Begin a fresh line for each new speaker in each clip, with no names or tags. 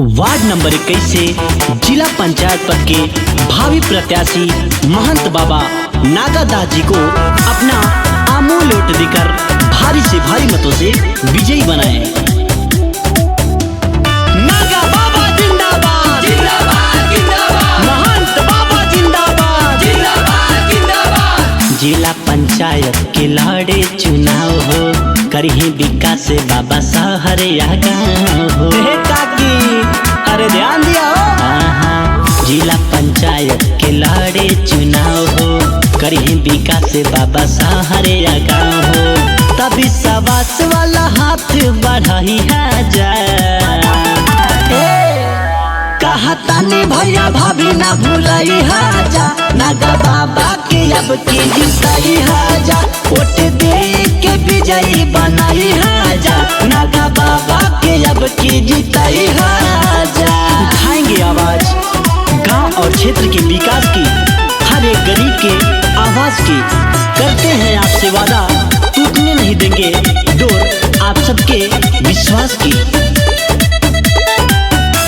Ward number 21 से जिला पंचायत पद के भावी प्रत्याशी महंत बाबा नागादास जी को अपना अमूल्य वोट देकर भारी से भारी मतों से विजयी बनाए। नागा बाबा जिंदाबाद, जिंदाबाद, जिंदाबाद। महंत बाबा जिंदाबाद, जिंदाबाद, जिंदाबाद। जिला पंचायत के लड़े चुनाव हो, करिए विकास बाबा शहर या गाँव हो। अरे ध्यान दिया हो। जिला पंचायत के लड़े चुनाव हो, करिए विकास बाबा शहर या गाँव हो। तभी सवास वाला हाथ बढ़ाई है जा। कहता नहीं भैया भाभी ना भूलाई हाजा, नागा बाबा के अब की जिताई हाजा। वोट दे के विजयी बनाई हाजा, नागा बाबा के अब की जिताई हाजा। उठाएंगे आवाज गांव और क्षेत्र के विकास की, हर एक गरीब के आवाज की। करते हैं आपसे वादा, टूटने नहीं देंगे डोर आप सबके विश्वास की।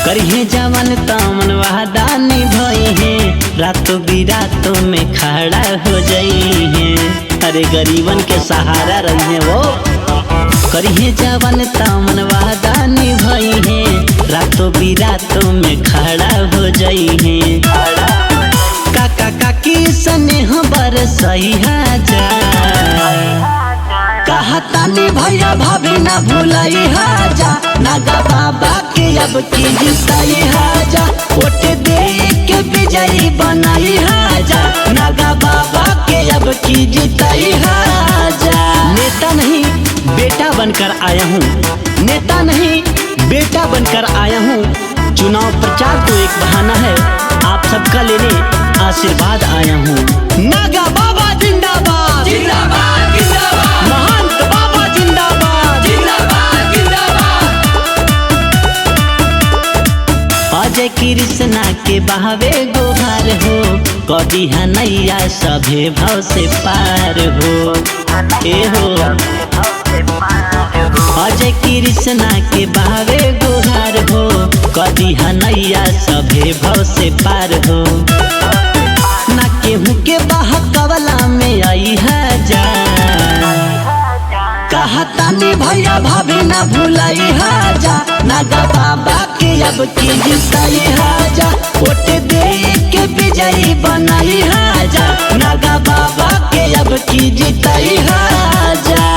करिए जवन तमन वादा निभाई है, रातों बिरातों में खड़ा हो जाई है। अरे गरीबन के सहारा रही है वो। करिए जवन तमन वादा निभाई है, रातों बिरातों में खड़ा हो जाई है। काका काकी स्नेह बरसई हाजा, कहता नहीं भैया भाभी ना भूलाई हाजा, नागा बाबा के अब की जिताई हाजा। वोट दे के विजयी बनाई हाजा, नागा बाबा के अब की जिताई हाजा। नेता नहीं बेटा बनकर आया हूँ, नेता नहीं बेटा बनकर आया हूँ। चुनाव प्रचार तो एक बहाना है, आप सबका लेने आशीर्वाद आया हूँ। नागा बाबा जिंदाबाद, जिंदाबाद, जिंदाबाद। महंत बाबा जिंदाबाद, जिंदाबाद, जिंदाबाद। अजय कृष्णा के बहावे गोहार हो, कभी नैया सभे भाव से पार हो। ए हो अजय कृष्णा के बहावे गोहार हो, कभी नैया सभे भाव से पार हो। ना केहू के बहकवला में आई है जा, कहता नहीं भैया भाभी ना भूलाई हाजा, नागा बाबा के अब की जिताई हाजा। वोट दे के विजयी बनाई हाजा, नागा बाबा के अब की जिताई हाजा।